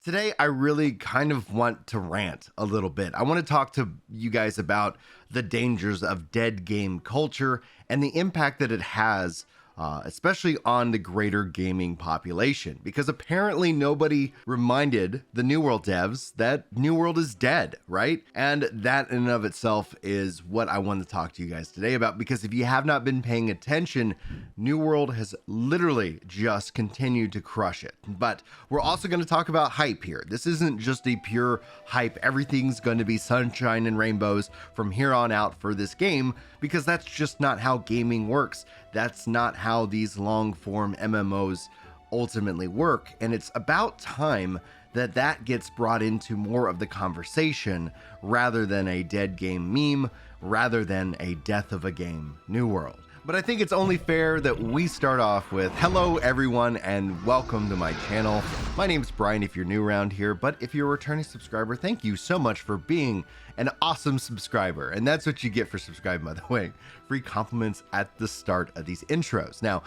Today, I really kind of want to rant a little bit. I want to talk to you guys about the dangers of dead game culture and the impact that it has, especially on the greater gaming population. Because apparently nobody reminded the New World devs that New World is dead, right? And that in and of itself is what I want to talk to you guys today about. Because if you have not been paying attention, New World has literally just continued to crush it. But we're also going to talk about hype here. This isn't just a pure hype. Everything's going to be sunshine and rainbows from here on out for this game, because that's just not how gaming works. That's not how these long form MMOs ultimately work. And it's about time that that gets brought into more of the conversation rather than a dead game meme, rather than a death of a game New World. But I think it's only fair that we start off with hello everyone and welcome to my channel. My name's Brian if you're new around here, but if you're a returning subscriber, thank you so much for being an awesome subscriber. And that's what you get for subscribing, by the way. Free compliments at the start of these intros. Now,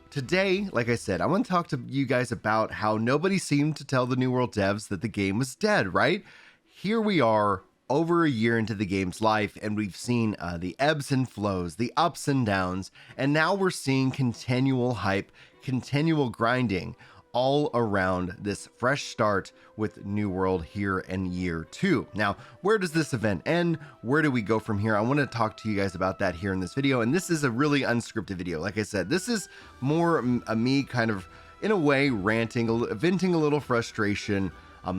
today, like I said, I want to talk to you guys about how nobody seemed to tell the New World devs that the game was dead, right? Here we are, over a year into the game's life, and we've seen the ebbs and flows, the ups and downs, and now we're seeing continual hype, continual grinding all around this fresh start with New World here in year 2. Now, where does this event end? Where do we go from here? I want to talk to you guys about that here in this video, and this is a really unscripted video. Like I said, this is more a me kind of, in a way, ranting, venting a little frustration,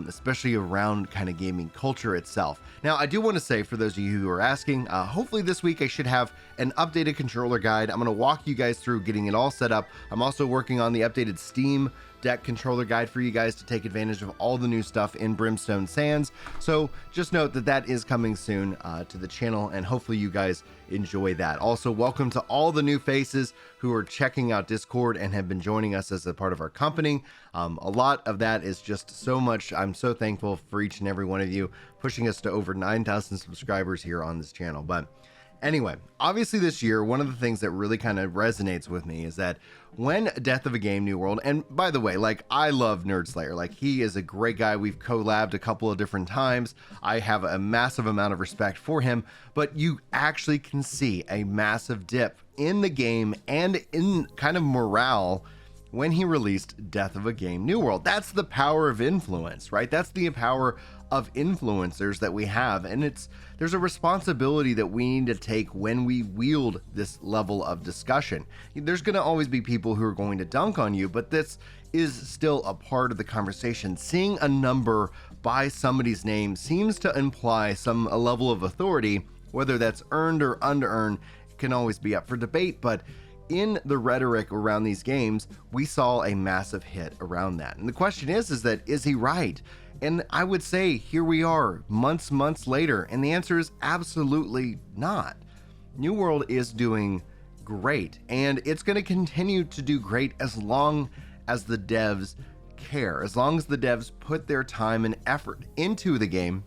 especially around kind of gaming culture itself. Now, I do want to say, for those of you who are asking, hopefully this week I should have an updated controller guide. I'm going to walk you guys through getting it all set up. I'm also working on the updated Steam Deck controller guide for you guys to take advantage of all the new stuff in Brimstone Sands. So just note that that is coming soon to the channel, and hopefully you guys enjoy that. Also, welcome to all the new faces who are checking out Discord and have been joining us as a part of our company. A lot of that is just so much. I'm so thankful for each and every one of you, pushing us to over 9,000 subscribers here on this channel. But anyway, obviously this year, one of the things that really kind of resonates with me is that when Death of a Game New World, and by the way, like, I love Nerdslayer, like, he is a great guy. We've collabed a couple of different times. I have a massive amount of respect for him, but you actually can see a massive dip in the game and in kind of morale when he released Death of a Game New World. That's the power of influence, right? That's the power of influencers that we have, and there's a responsibility that we need to take when we wield this level of discussion. There's going to always be people who are going to dunk on you, but this is still a part of the conversation. Seeing a number by somebody's name seems to imply a level of authority, whether that's earned or unearned can always be up for debate, but in the rhetoric around these games, we saw a massive hit around that. And the question is he right? And I would say here we are months later, and the answer is absolutely not. New World is doing great, and it's going to continue to do great as long as the devs care, as long as the devs put their time and effort into the game,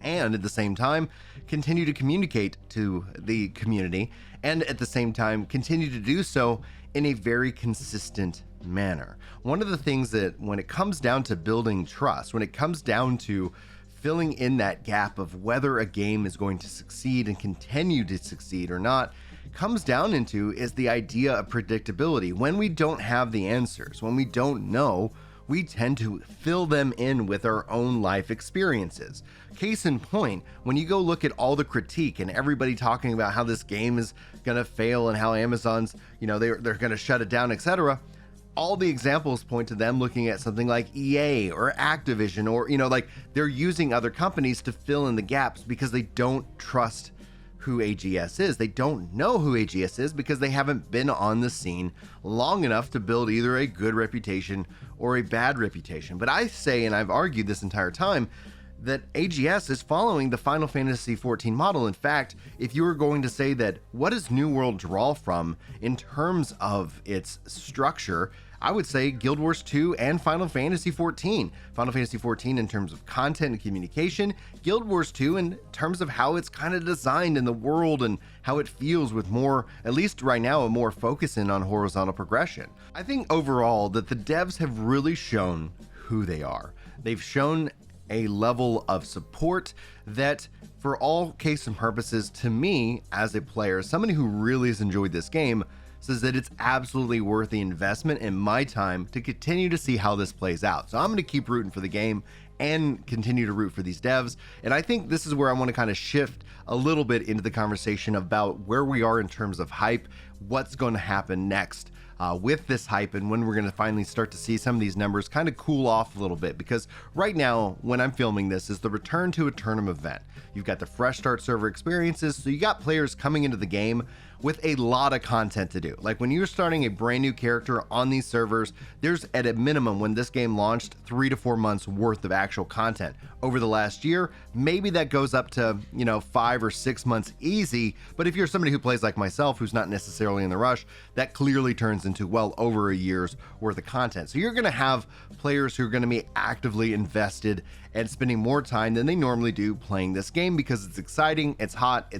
and at the same time continue to communicate to the community, and at the same time continue to do so in a very consistent manner. One of the things that, when it comes down to building trust, when it comes down to filling in that gap of whether a game is going to succeed and continue to succeed or not, comes down into is the idea of predictability. When we don't have the answers, when we don't know, we tend to fill them in with our own life experiences. Case in point, when you go look at all the critique and everybody talking about how this game is gonna fail and how Amazon's, they're gonna shut it down, etc., all the examples point to them looking at something like EA or Activision, or, like, they're using other companies to fill in the gaps because they don't trust who AGS is. They don't know who AGS is because they haven't been on the scene long enough to build either a good reputation or a bad reputation. But I say, and I've argued this entire time, that AGS is following the Final Fantasy XIV model. In fact, if you were going to say that, what does New World draw from in terms of its structure, I would say Guild Wars 2 and Final Fantasy XIV. Final Fantasy XIV in terms of content and communication, Guild Wars 2 in terms of how it's kind of designed in the world and how it feels, with more, at least right now, a more focus in on horizontal progression. I think overall that the devs have really shown who they are. They've shown a level of support that, for all case and purposes, to me as a player, somebody who really has enjoyed this game, says that it's absolutely worth the investment in my time to continue to see how this plays out. So I'm going to keep rooting for the game and continue to root for these devs. And I think this is where I want to kind of shift a little bit into the conversation about where we are in terms of hype, what's going to happen next with this hype, and when we're going to finally start to see some of these numbers kind of cool off a little bit. Because right now, when I'm filming this, is the return to a tournament event. You've got the fresh start server experiences, so you got players coming into the game with a lot of content to do. Like when you're starting a brand new character on these servers, there's at a minimum, when this game launched, 3 to 4 months worth of actual content. Over the last year, maybe that goes up to, 5 or 6 months easy. But if you're somebody who plays like myself, who's not necessarily in the rush, that clearly turns into well over a year's worth of content. So you're going to have players who are going to be actively invested and spending more time than they normally do playing this game, because it's exciting, it's hot,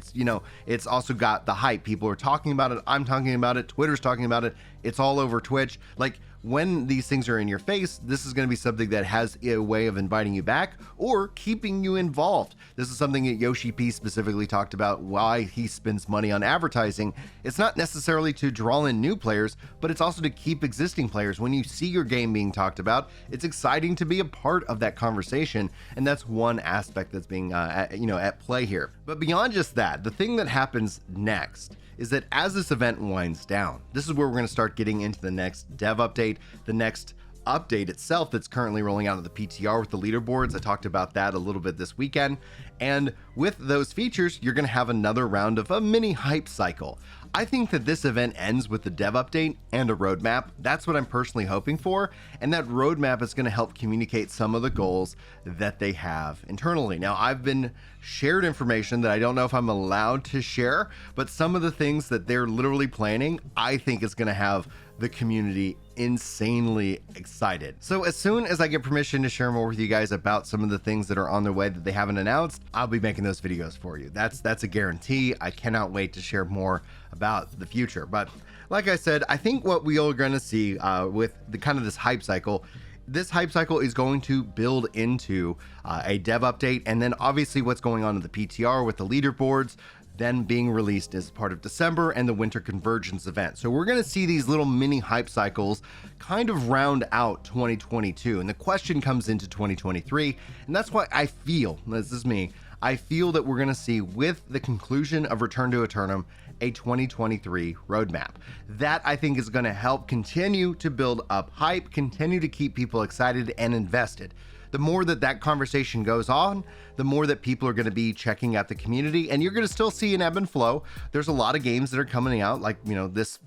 it's also got the hype. People are talking about it, I'm talking about it, Twitter's talking about it, it's all over Twitch. Like, when these things are in your face, this is going to be something that has a way of inviting you back or keeping you involved. This is something that Yoshi P specifically talked about, why he spends money on advertising. It's not necessarily to draw in new players, but it's also to keep existing players. When you see your game being talked about, it's exciting to be a part of that conversation, and that's one aspect that's being at play here. But beyond just that, the thing that happens next is that as this event winds down, this is where we're going to start getting into the next dev update, the next update itself that's currently rolling out of the PTR with the leaderboards. I talked about that a little bit this weekend. And with those features, you're going to have another round of a mini hype cycle. I think that this event ends with the dev update and a roadmap. That's what I'm personally hoping for. And that roadmap is going to help communicate some of the goals that they have internally. Now, I've been shared information that I don't know if I'm allowed to share, but some of the things that they're literally planning, I think is going to have the community insanely excited. So as soon as I get permission to share more with you guys about some of the things that are on their way that they haven't announced, I'll be making those videos for you. That's a guarantee. I cannot wait to share more about the future. But like I said, I think what we are going to see with the kind of this hype cycle is going to build into a dev update, and then obviously what's going on in the PTR with the leaderboards then being released as part of December and the Winter Convergence event. So we're going to see these little mini hype cycles kind of round out 2022, and the question comes into 2023, and that's why I feel, this is me, I feel that we're going to see, with the conclusion of Return to Eternum, a 2023 roadmap. That, I think, is going to help continue to build up hype, continue to keep people excited and invested. The more that conversation goes on, the more that people are going to be checking out the community, and you're going to still see an ebb and flow. There's a lot of games that are coming out, like, this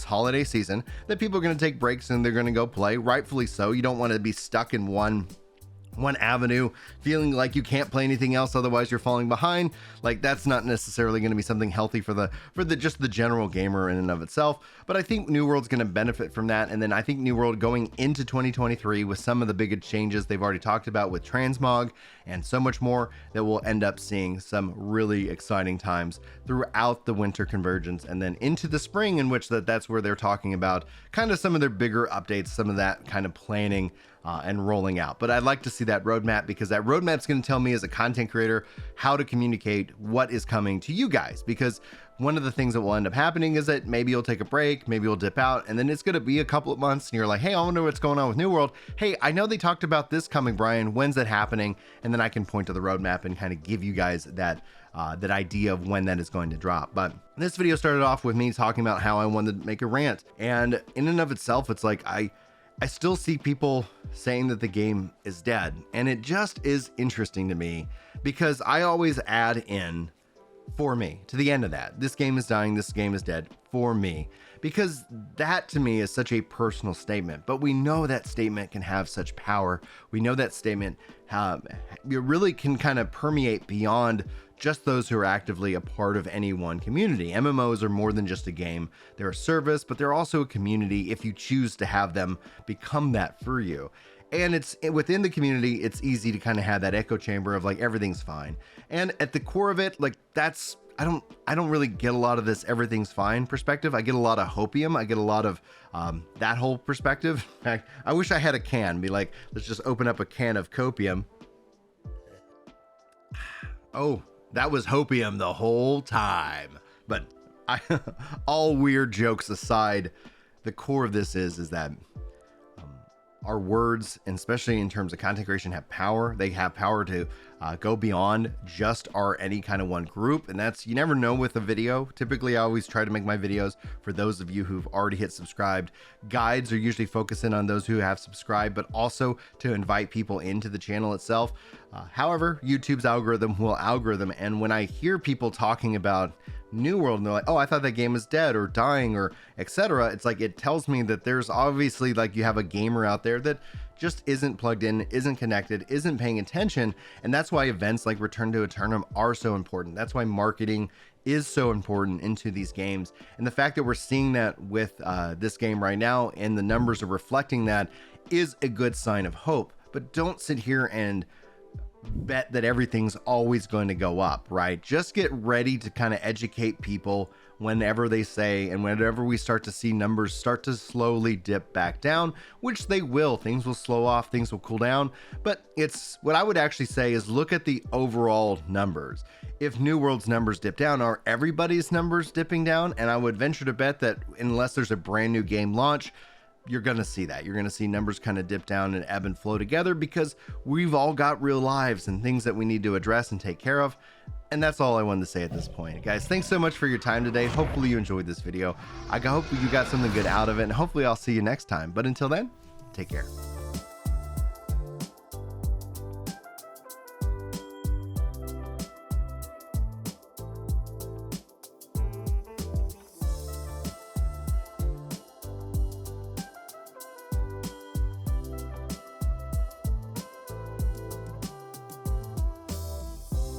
holiday season, that people are going to take breaks and they're going to go play, rightfully so. You don't want to be stuck in one avenue, feeling like you can't play anything else, otherwise you're falling behind. Like, that's not necessarily going to be something healthy for just the general gamer in and of itself. But I think New World's going to benefit from that. And then I think New World going into 2023 with some of the big changes they've already talked about with transmog and so much more, that we'll end up seeing some really exciting times throughout the Winter Convergence and then into the spring, in which that's where they're talking about kind of some of their bigger updates, some of that kind of planning and rolling out. But I'd like to see that roadmap, because that roadmap is going to tell me as a content creator how to communicate what is coming to you guys. Because one of the things that will end up happening is that maybe you'll take a break, maybe you'll dip out, and then it's going to be a couple of months and you're like, hey, I wonder what's going on with New World. Hey, I know they talked about this coming, Brian. When's that happening? And then I can point to the roadmap and kind of give you guys that idea of when that is going to drop. But this video started off with me talking about how I wanted to make a rant. And in and of itself, it's like, I still see people saying that the game is dead. And it just is interesting to me, because I always add in for me to the end of that. This game is dying. This game is dead for me, because that to me is such a personal statement. But we know that statement can have such power. We know that statement it really can kind of permeate beyond just those who are actively a part of any one community. MMOs are more than just a game. They're a service, but they're also a community if you choose to have them become that for you. And it's within the community, it's easy to kind of have that echo chamber of like everything's fine. And at the core of it, like that's I don't really get a lot of this everything's fine perspective. I get a lot of hopium. I get a lot of that whole perspective. In fact, I wish I had a can. Be like, let's just open up a can of copium. Oh, that was hopium the whole time. But all weird jokes aside, the core of this is that our words, and especially in terms of content creation, have power. They have power to go beyond just any kind of one group. And that's, you never know with a video. Typically, I always try to make my videos, for those of you who've already hit subscribed, guides are usually focusing on those who have subscribed, but also to invite people into the channel itself. However, YouTube's algorithm will algorithm. And when I hear people talking about New World and they're like, oh, I thought that game was dead or dying or etc., it's like, it tells me that there's obviously, like, you have a gamer out there that just isn't plugged in, isn't connected, isn't paying attention. And that's why events like Return to Eternum are so important. That's why marketing is so important into these games. And the fact that we're seeing that with this game right now, and the numbers are reflecting that, is a good sign of hope. But don't sit here and bet that everything's always going to go up, right? Just get ready to kind of educate people whenever they say, and whenever we start to see numbers start to slowly dip back down, which they will. Things will slow off, things will cool down. But it's what I would actually say is look at the overall numbers. If New World's numbers dip down, are everybody's numbers dipping down? And I would venture to bet that unless there's a brand new game launch, you're going to see that. You're going to see numbers kind of dip down and ebb and flow together, because we've all got real lives and things that we need to address and take care of. And that's all I wanted to say at this point. Guys, thanks so much for your time today. Hopefully you enjoyed this video. I hope you got something good out of it, and hopefully I'll see you next time. But until then, take care.